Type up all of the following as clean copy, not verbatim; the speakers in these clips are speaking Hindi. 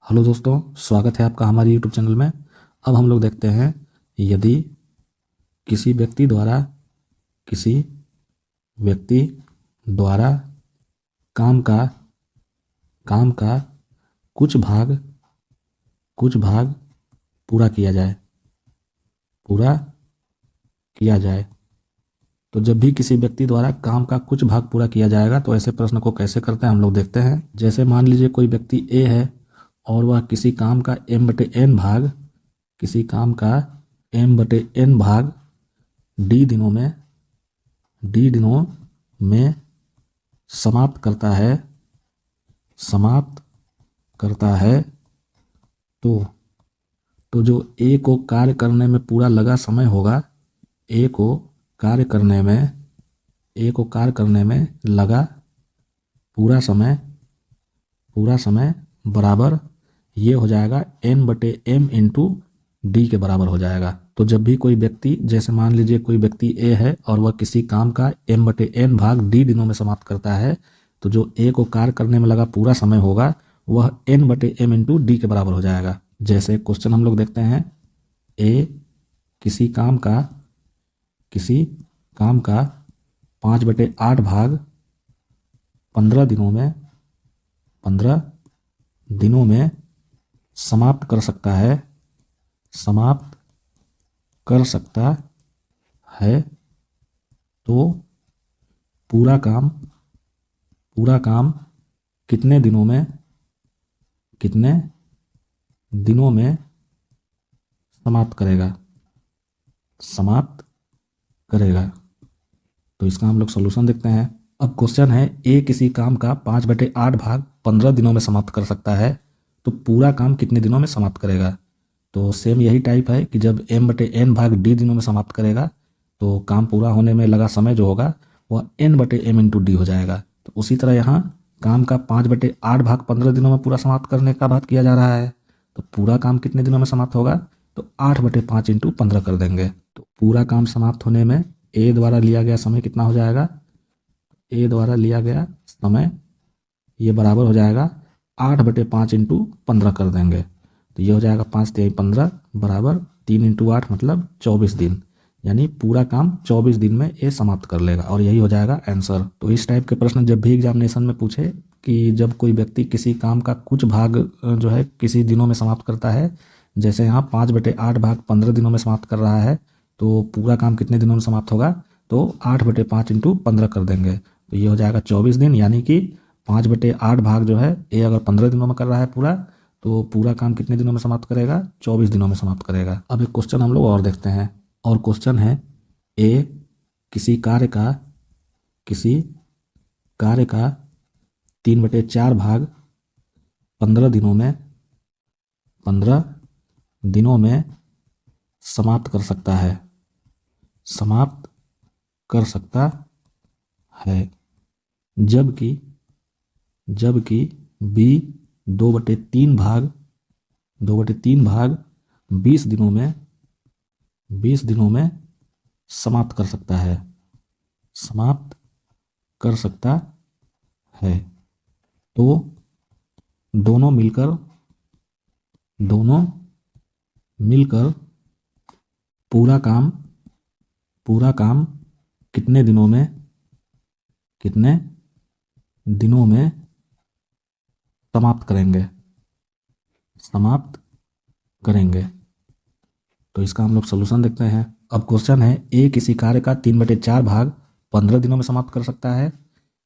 हेलो दोस्तों, स्वागत है आपका हमारे यूट्यूब चैनल में। अब हम लोग देखते हैं, यदि किसी किसी व्यक्ति द्वारा काम का काम का कुछ भाग पूरा किया जाए पूरा किया जाए तो जब भी किसी व्यक्ति द्वारा काम का कुछ भाग पूरा किया जाएगा तो ऐसे प्रश्न को कैसे करते हैं हम लोग देखते हैं। जैसे मान लीजिए कोई व्यक्ति ए है और वह किसी काम का m/n भाग डी दिनों में समाप्त करता है तो जो ए को कार्य करने में पूरा लगा समय होगा, ए को कार्य करने में लगा पूरा समय बराबर ये हो जाएगा n/m इंटू डी के बराबर हो जाएगा। तो जब भी कोई व्यक्ति, जैसे मान लीजिए कोई व्यक्ति ए है और वह किसी काम का m/n भाग डी दिनों में समाप्त करता है तो जो ए को कार्य करने में लगा पूरा समय होगा वह n/m इंटू डी के बराबर हो जाएगा। जैसे क्वेश्चन हम लोग देखते हैं, ए किसी काम का 5/8 भाग 15 दिनों में समाप्त कर सकता है तो पूरा काम कितने दिनों में समाप्त करेगा। तो इसका हम लोग सॉल्यूशन देखते हैं। अब क्वेश्चन है, ए किसी काम का 5/8 भाग 15 दिनों में समाप्त कर सकता है तो पूरा काम कितने दिनों में समाप्त करेगा। तो सेम यही टाइप है कि जब m/n भाग डी दिनों में समाप्त करेगा तो काम पूरा होने में लगा समय जो होगा वह n/m इंटू डी हो जाएगा। तो उसी तरह यहाँ काम का 5/8 भाग 15 दिनों में पूरा समाप्त करने का बात किया जा रहा है तो पूरा काम कितने दिनों में समाप्त होगा, तो 8/5 इंटू 15 कर देंगे। तो पूरा काम समाप्त होने में ए द्वारा लिया गया समय कितना हो जाएगा, ए द्वारा लिया गया समय ये बराबर हो जाएगा 8/5 इंटू 15 कर देंगे तो ये हो जाएगा 5×3=15 बराबर 3 इंटू 8 मतलब 24 दिन, यानी पूरा काम 24 दिन में ये समाप्त कर लेगा और यही हो जाएगा आंसर। तो इस टाइप के प्रश्न जब भी एग्जामिनेशन में पूछे कि जब कोई व्यक्ति किसी काम का कुछ भाग जो है किसी दिनों में समाप्त करता है, जैसे यहाँ 5/8 भाग 15 दिनों में समाप्त कर रहा है तो पूरा काम कितने दिनों में समाप्त होगा, तो 8/5 इंटू 15 कर देंगे तो ये हो जाएगा 24 दिन, यानी कि 5/8 भाग जो है ये अगर 15 दिनों में कर रहा है पूरा तो पूरा काम कितने दिनों में समाप्त करेगा, 24 दिनों में समाप्त करेगा। अब एक क्वेश्चन हम लोग और देखते हैं, और क्वेश्चन है, ए किसी कार्य का 3/4 भाग 15 दिनों में समाप्त कर सकता है जबकि बी 2/3 भाग 20 दिनों में समाप्त कर सकता है तो दोनों मिलकर पूरा काम कितने दिनों में समाप्त करेंगे। तो इसका हम लोग सॉल्यूशन देखते हैं। अब क्वेश्चन है, ए किसी कार्य का 3/4 भाग 15 दिनों में समाप्त कर सकता है,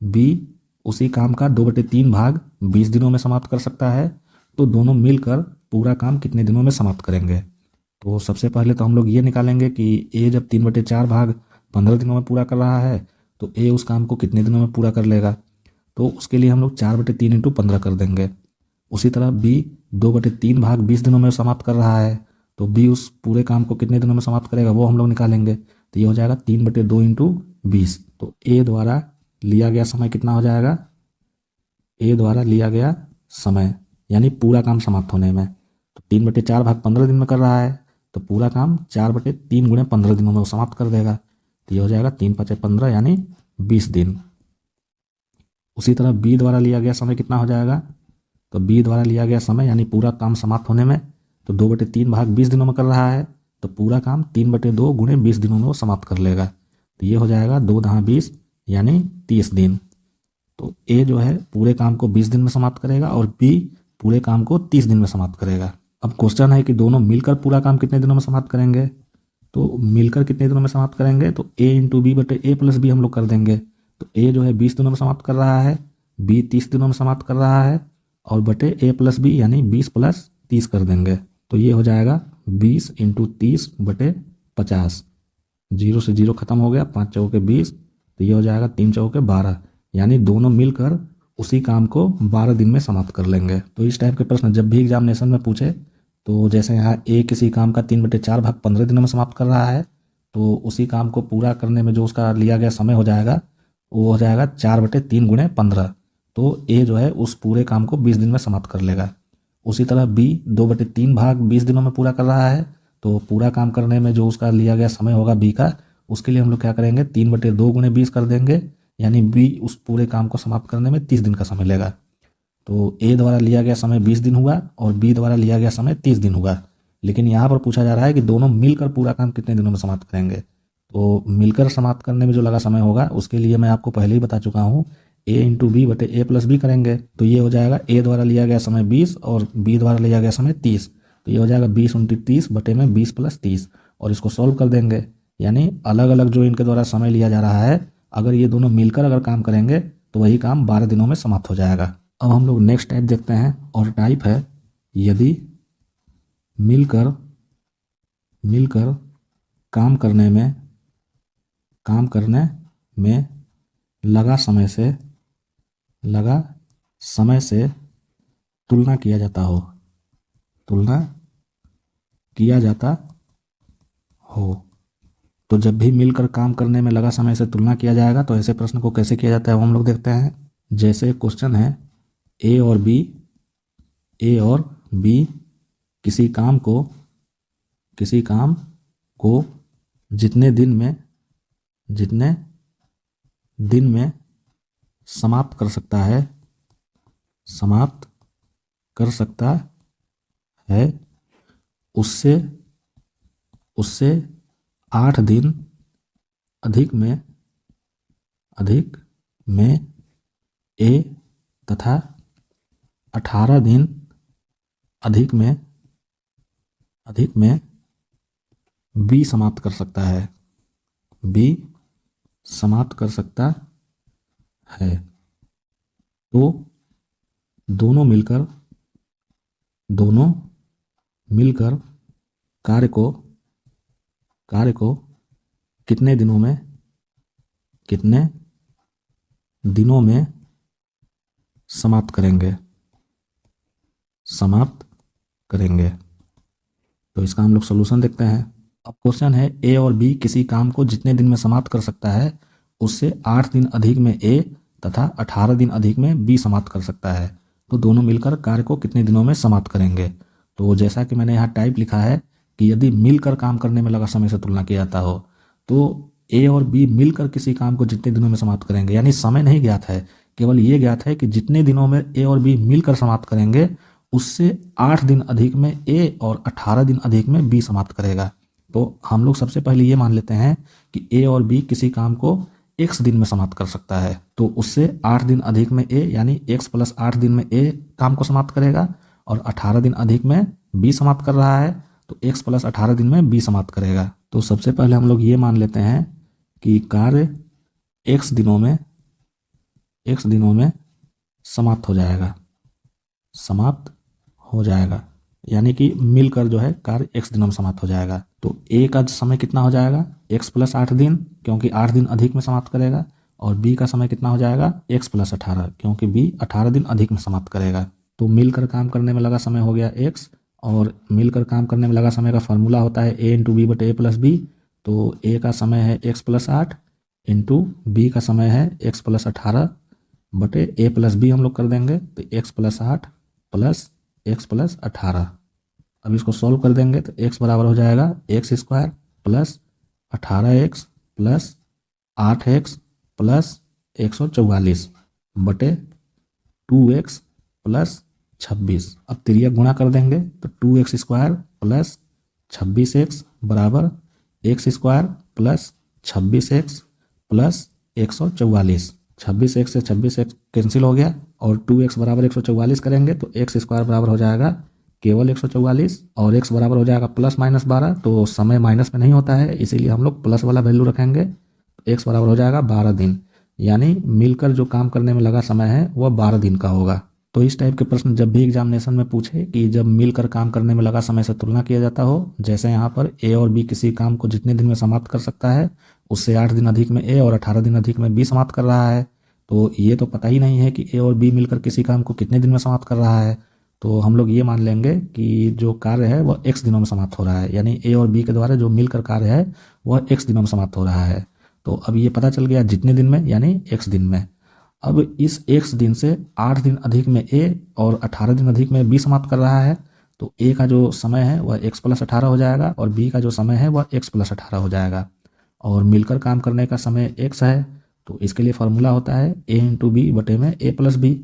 बी उसी काम का 2/3 भाग 20 दिनों में समाप्त कर सकता है तो दोनों मिलकर पूरा काम कितने दिनों में समाप्त करेंगे। तो सबसे पहले तो हम लोग ये निकालेंगे कि ए जब 3/4 भाग 15 दिनों में पूरा कर रहा है तो ए उस काम को कितने दिनों में पूरा कर लेगा, तो उसके लिए हम लोग 4/3 इंटू 15 कर देंगे। उसी तरह बी 2/3 भाग 20 दिनों में समाप्त कर रहा है तो बी उस पूरे काम को कितने दिनों में समाप्त करेगा वो हम लोग निकालेंगे। तो ये हो जाएगा 3/2 इंटू 20। तो ए द्वारा लिया गया समय कितना हो जाएगा, ए द्वारा लिया गया समय यानी पूरा काम समाप्त होने में, तो 3/4 भाग 15 दिन में कर रहा है तो पूरा काम 4/3 गुणे 15 दिनों में वो समाप्त कर देगा। तो ये हो जाएगा 3×5=15 यानी 20 दिन। उसी तरह बी द्वारा लिया गया समय कितना हो जाएगा, तो बी द्वारा लिया गया समय यानी पूरा काम समाप्त होने में, तो 2/3 भाग 20 दिनों में कर रहा है, तो पूरा काम 3/2 गुणे 20 दिनों में वो समाप्त कर लेगा। तो ये हो जाएगा 2×20 यानी 30 दिन। तो ए जो है पूरे काम को 20 दिन में समाप्त करेगा और बी पूरे काम को 30 दिन में समाप्त करेगा। अब क्वेश्चन है कि दोनों मिलकर पूरा काम कितने दिनों में समाप्त करेंगे। तो मिलकर कितने दिनों में समाप्त करेंगे, तो ए इंटू बी बटे ए प्लस बी हम लोग कर देंगे। तो ए जो है 20 दिनों में समाप्त कर रहा है, बी 30 दिनों में समाप्त कर रहा है, और बटे ए प्लस बी यानी 20 प्लस 30 कर देंगे। तो ये हो जाएगा 20 इंटू 30 बटे 50। 0 से 0 खत्म हो गया, 5 चौके 20, तो ये हो जाएगा 3 चौके 12, यानी दोनों मिलकर उसी काम को 12 दिन में समाप्त कर लेंगे। तो इस टाइप के प्रश्न जब भी एग्जामिनेशन में पूछे, तो जैसे यहाँ ए किसी काम का 3/4 भाग 15 दिनों में समाप्त कर रहा है, तो उसी काम को पूरा करने में जो उसका लिया गया समय हो जाएगा वो हो जाएगा 4/3 गुणे 15। तो ए जो है उस पूरे काम को 20 दिन में समाप्त कर लेगा। उसी तरह बी 2/3 भाग 20 दिनों में पूरा कर रहा है, तो पूरा काम करने में जो उसका लिया गया समय होगा बी का, उसके लिए हम लोग क्या करेंगे 3/2 गुणे 20 कर देंगे, यानी बी उस पूरे काम को समाप्त करने में 30 दिन का समय लेगा। तो ए द्वारा लिया गया समय 20 दिन हुआ और बी द्वारा लिया गया समय 30 दिन हुआ। लेकिन यहाँ पर पूछा जा रहा है कि दोनों मिलकर पूरा काम कितने दिनों में समाप्त करेंगे। तो मिलकर समाप्त करने में जो लगा समय होगा उसके लिए मैं आपको पहले ही बता चुका हूँ, ए इंटू बी बटे ए प्लस बी करेंगे। तो ये हो जाएगा ए द्वारा लिया गया समय 20 और बी द्वारा लिया गया समय 30। तो ये हो जाएगा 20 × 30 बटे में 20 + 30, और इसको सॉल्व कर देंगे, यानी अलग अलग जो इनके द्वारा समय लिया जा रहा है, अगर ये दोनों मिलकर अगर काम करेंगे तो वही काम 12 दिनों में समाप्त हो जाएगा। अब हम लोग नेक्स्ट टाइप देखते हैं, और टाइप है यदि मिलकर काम करने में लगा समय से तुलना किया जाता हो। तो जब भी मिलकर काम करने में लगा समय से तुलना किया जाएगा तो ऐसे प्रश्न को कैसे किया जाता है वो हम लोग देखते हैं। जैसे क्वेश्चन है ए और बी किसी काम को जितने दिन में समाप्त कर सकता है उससे 8 दिन अधिक में ए तथा 18 दिन अधिक में बी समाप्त कर सकता है। तो दोनों मिलकर कार्य को कितने दिनों में समाप्त करेंगे। तो इसका हम लोग सोल्यूशन देखते हैं। अब क्वेश्चन है ए और बी किसी काम को जितने दिन में समाप्त कर सकता है उससे 8 दिन अधिक में ए तथा 18 दिन अधिक में बी समाप्त कर सकता है। तो दोनों मिलकर कार्य को कितने दिनों में समाप्त करेंगे। तो जैसा कि मैंने यहाँ टाइप लिखा है कि यदि मिलकर काम करने में लगा समय से तुलना किया जाता हो, तो ए और बी मिलकर किसी काम को जितने दिनों में समाप्त करेंगे, यानी समय नहीं ज्ञात है, केवल ये ज्ञात है कि जितने दिनों में ए और बी मिलकर समाप्त करेंगे उससे 8 दिन अधिक में ए और 18 दिन अधिक में बी समाप्त करेगा। तो हम लोग सबसे पहले ये मान लेते हैं कि ए और बी किसी काम को x दिन में समाप्त कर सकता है, तो उससे 8 दिन अधिक में ए यानी x + 8 दिन में ए काम को समाप्त करेगा, और 18 दिन अधिक में बी समाप्त कर रहा है, तो x + 18 दिन में बी समाप्त करेगा। तो सबसे पहले हम लोग ये मान लेते हैं कि कार्य x दिनों में समाप्त हो जाएगा, यानी कि मिलकर जो है कार्य x दिनों में समाप्त हो जाएगा। तो ए का समय कितना हो जाएगा x + 8 दिन, क्योंकि 8 दिन अधिक में समाप्त करेगा, और बी का समय कितना हो जाएगा x + 18, क्योंकि बी 18 दिन अधिक में समाप्त करेगा। तो मिलकर काम करने में लगा समय हो गया x, और मिलकर काम करने में लगा समय का फॉर्मूला होता है a × b बटे a + b। तो a का समय है x + 8 इंटू बी का समय है x + 18 बटे a + b हम लोग कर देंगे, तो x + 8 + x + 18। अब इसको सॉल्व कर देंगे तो x बराबर हो जाएगा x² + 18x + 8x + 144 बटे 2x + 26। अब तिर्यक गुणा कर देंगे तो 2x² प्लस 26x बराबर x² plus 26x plus 144। 26x से 26x कैंसिल हो गया और 2x बराबर 144 करेंगे तो x² बराबर हो जाएगा केवल 144 और x बराबर हो जाएगा प्लस माइनस 12। तो समय माइनस में नहीं होता है, इसीलिए हम लोग प्लस वाला वैल्यू रखेंगे। तो x बराबर हो जाएगा 12 दिन, यानी मिलकर जो काम करने में लगा समय है वह 12 दिन का होगा। तो इस टाइप के प्रश्न जब भी एग्जामिनेशन में पूछे कि जब मिलकर काम करने में लगा समय से तुलना किया जाता हो, जैसे यहाँ पर ए और बी किसी काम को जितने दिन में समाप्त कर सकता है उससे 8 दिन अधिक में ए और 18 दिन अधिक में बी समाप्त कर रहा है, तो ये तो पता ही नहीं है कि ए और बी मिलकर किसी काम को कितने दिन में समाप्त कर रहा है। तो हम लोग ये मान लेंगे कि जो कार्य है वह x दिनों में समाप्त हो रहा है, यानी ए और बी के द्वारा जो मिलकर कार्य है वह x दिनों में समाप्त हो रहा है। तो अब ये पता चल गया जितने दिन में यानी x दिन में। अब इस x दिन से 8 दिन अधिक में a और 18 दिन अधिक में b समाप्त कर रहा है, तो a का जो समय है वह x प्लस 18 हो जाएगा और b का जो समय है वह x प्लस 18 हो जाएगा। और मिलकर काम करने का समय x है, तो इसके लिए फार्मूला होता है a इंटू बी बटे में a प्लस बी।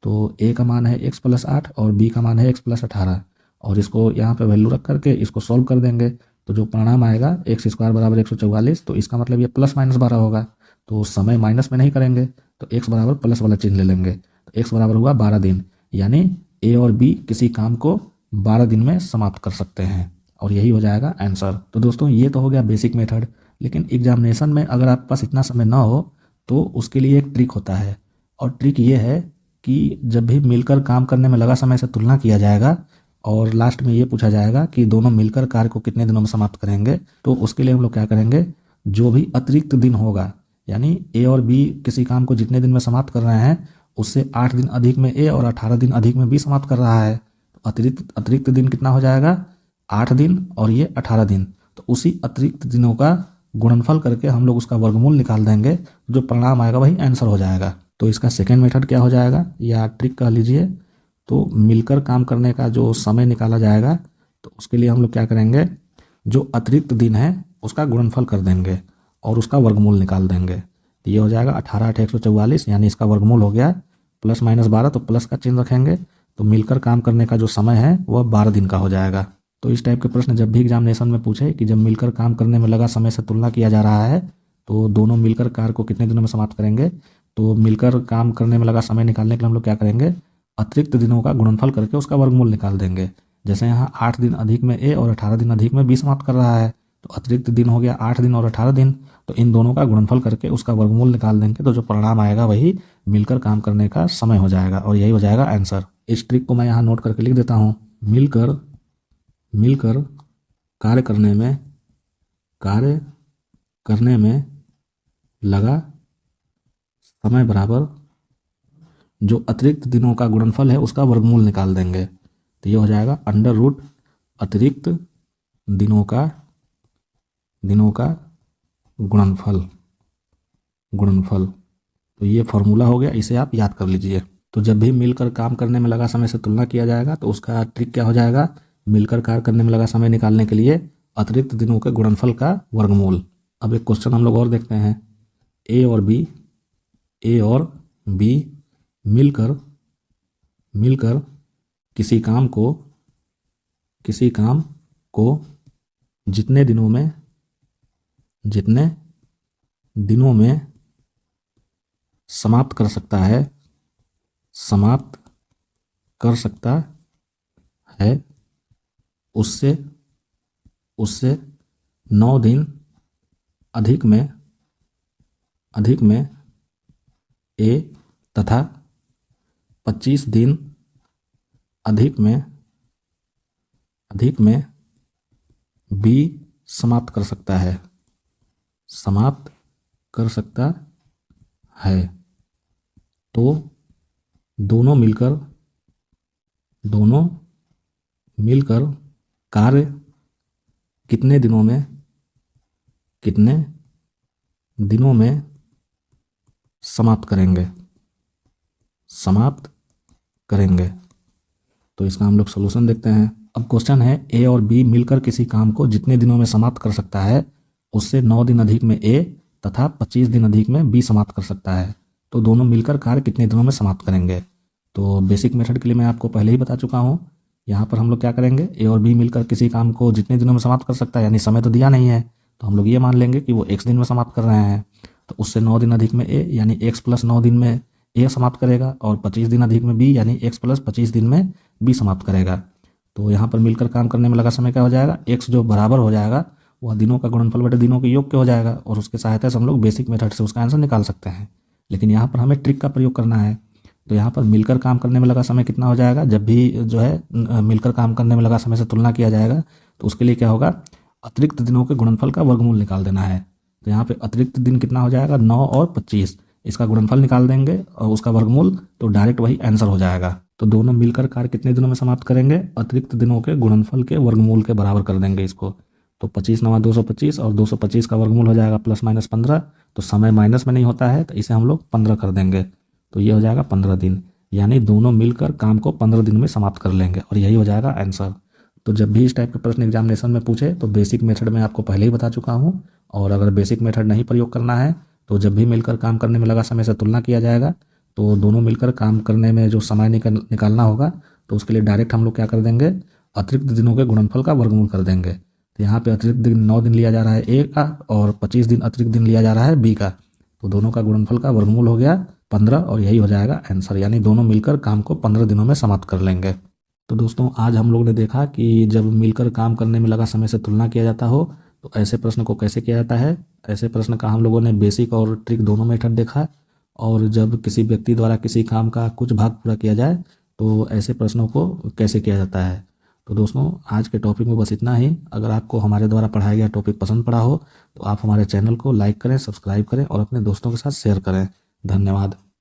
तो a का मान है x प्लस 8 और b का मान है x प्लस 18, और इसको यहाँ पे वैल्यू रख करके इसको सॉल्व कर देंगे तो जो परिणाम आएगा x² बराबर 144। तो इसका मतलब ये प्लस माइनस 12 होगा, तो समय माइनस में नहीं करेंगे तो x बराबर प्लस वाला चिन्ह ले लेंगे। तो x बराबर हुआ 12 दिन, यानी a और b किसी काम को 12 दिन में समाप्त कर सकते हैं, और यही हो जाएगा आंसर। तो दोस्तों ये तो हो गया बेसिक मेथड, लेकिन एग्जामिनेशन में अगर आपके पास इतना समय ना हो तो उसके लिए एक ट्रिक होता है, और ट्रिक ये है कि जब भी मिलकर काम करने में लगा समय से तुलना किया जाएगा और लास्ट में ये पूछा जाएगा कि दोनों मिलकर कार्य को कितने दिनों में समाप्त करेंगे, तो उसके लिए हम लोग क्या करेंगे, जो भी अतिरिक्त दिन होगा, यानी ए और बी किसी काम को जितने दिन में समाप्त कर रहे हैं उससे 8 दिन अधिक में ए और 18 दिन अधिक में बी समाप्त कर रहा है, तो अतिरिक्त दिन कितना हो जाएगा, 8 दिन और ये 18 दिन। तो उसी अतिरिक्त दिनों का गुणनफल करके हम लोग उसका वर्गमूल निकाल देंगे, जो परिणाम आएगा वही आंसर हो जाएगा। तो इसका सेकेंड मेथड क्या हो जाएगा या ट्रिक कह लीजिए, तो मिलकर काम करने का जो समय निकाला जाएगा तो उसके लिए हम लोग क्या करेंगे, जो अतिरिक्त दिन है उसका गुणनफल कर देंगे और उसका वर्गमूल निकाल देंगे। तो ये हो जाएगा 18 8 144, यानी इसका वर्गमूल हो गया प्लस माइनस 12, तो प्लस का चिन्ह रखेंगे, तो मिलकर काम करने का जो समय है वह 12 दिन का हो जाएगा। तो इस टाइप के प्रश्न जब भी एग्जामिनेशन में पूछे कि जब मिलकर काम करने में लगा समय से तुलना किया जा रहा है तो दोनों मिलकर कार्य को कितने दिनों में समाप्त करेंगे, तो मिलकर काम करने में लगा समय निकालने के लिए हम लोग क्या करेंगे, अतिरिक्त दिनों का गुणनफल करके उसका वर्गमूल निकाल देंगे। जैसे यहाँ 8 दिन अधिक में ए और 18 दिन अधिक में बी समाप्त कर रहा है, तो अतिरिक्त दिन हो गया 8 दिन और 18 दिन, तो इन दोनों का गुणनफल करके उसका वर्गमूल निकाल देंगे, तो जो परिणाम आएगा वही मिलकर काम करने का समय हो जाएगा, और यही हो जाएगा आंसर। इस ट्रिक को मैं यहाँ नोट करके लिख देता हूँ, मिलकर कार्य करने में लगा समय बराबर जो अतिरिक्त दिनों का गुणनफल है उसका वर्गमूल निकाल देंगे, तो ये हो जाएगा अंडर रूट अतिरिक्त दिनों का गुणनफल। तो ये फॉर्मूला हो गया, इसे आप याद कर लीजिए। तो जब भी मिलकर काम करने में लगा समय से तुलना किया जाएगा तो उसका ट्रिक क्या हो जाएगा, मिलकर कार्य करने में लगा समय निकालने के लिए अतिरिक्त दिनों के गुणनफल का वर्गमूल। अब एक क्वेश्चन हम लोग और देखते हैं, ए और बी मिलकर किसी काम को जितने दिनों में समाप्त कर सकता है उससे 9 दिन अधिक में ए तथा 25 दिन अधिक में बी समाप्त कर सकता है। तो दोनों मिलकर कार्य कितने दिनों में समाप्त करेंगे। तो इसका हम लोग सॉल्यूशन देखते हैं। अब क्वेश्चन है, ए और बी मिलकर किसी काम को जितने दिनों में समाप्त कर सकता है उससे 9 दिन अधिक में ए तथा 25 दिन अधिक में बी समाप्त कर सकता है, तो दोनों मिलकर कार्य कितने दिनों में समाप्त करेंगे। तो बेसिक मेथड के लिए मैं आपको पहले ही बता चुका हूँ। यहाँ पर हम लोग क्या करेंगे, ए और बी मिलकर किसी काम को जितने दिनों में समाप्त कर सकता है, यानी समय तो दिया नहीं है, तो हम लोग ये मान लेंगे कि वो x दिन में समाप्त कर रहे हैं। तो उससे 9 दिन अधिक में a यानी x प्लस 9 दिन में a समाप्त करेगा, और 25 दिन अधिक में b यानी x प्लस 25 दिन में b समाप्त करेगा। तो यहाँ पर मिलकर काम करने में लगा समय क्या हो जाएगा, x जो बराबर हो जाएगा वह दिनों का गुणनफल बटे दिनों के योग के हो जाएगा, और उसके सहायता से हम लोग बेसिक मेथड से उसका आंसर निकाल सकते हैं। लेकिन यहाँ पर हमें ट्रिक का प्रयोग करना है। तो यहाँ पर मिलकर काम करने में लगा समय कितना हो जाएगा, जब भी जो है मिलकर काम करने में लगा समय से तुलना किया जाएगा तो उसके लिए क्या होगा, अतिरिक्त दिनों के गुणनफल का वर्गमूल निकाल देना है। तो यहाँ पे अतिरिक्त दिन कितना हो जाएगा, 9 और 25, इसका गुणनफल निकाल देंगे और उसका वर्गमूल, तो डायरेक्ट वही आंसर हो जाएगा। तो दोनों मिलकर कार्य कितने दिनों में समाप्त करेंगे, अतिरिक्त दिनों के गुणनफल के वर्गमूल के बराबर कर देंगे इसको। तो 25 9 225 और 225 का वर्गमूल हो जाएगा प्लस माइनस 15। तो समय माइनस में नहीं होता है तो इसे हम लोग 15 कर देंगे, तो ये हो जाएगा 15 दिन, यानी दोनों मिलकर काम को 15 दिन में समाप्त कर लेंगे, और यही हो जाएगा आंसर। तो जब भी इस टाइप के प्रश्न एग्जामिनेशन में पूछे तो बेसिक मेथड में आपको पहले ही बता चुका हूँ, और अगर बेसिक मेथड नहीं प्रयोग करना है तो जब भी मिलकर काम करने में लगा समय से तुलना किया जाएगा तो दोनों मिलकर काम करने में जो समय निकालना होगा तो उसके लिए डायरेक्ट हम लोग क्या कर देंगे, अतिरिक्त दिनों के गुणनफल का वर्गमूल कर देंगे। तो यहाँ पे अतिरिक्त दिन 9 दिन लिया जा रहा है ए का, और 25 दिन अतिरिक्त दिन लिया जा रहा है बी का, तो दोनों का गुणनफल का वर्गमूल हो गया 15, और यही हो जाएगा आंसर, यानी दोनों मिलकर काम को 15 दिनों में समाप्त कर लेंगे। तो दोस्तों आज हम लोग ने देखा कि जब मिलकर काम करने में लगा समय से तुलना किया जाता हो तो ऐसे प्रश्न को कैसे किया जाता है। ऐसे प्रश्न का हम लोगों ने बेसिक और ट्रिक दोनों मेथड देखा, और जब किसी व्यक्ति द्वारा किसी काम का कुछ भाग पूरा किया जाए तो ऐसे प्रश्नों को कैसे किया जाता है। तो दोस्तों आज के टॉपिक में बस इतना ही। अगर आपको हमारे द्वारा पढ़ाया गया टॉपिक पसंद पड़ा हो तो आप हमारे चैनल को लाइक करें, सब्सक्राइब करें और अपने दोस्तों के साथ शेयर करें। धन्यवाद।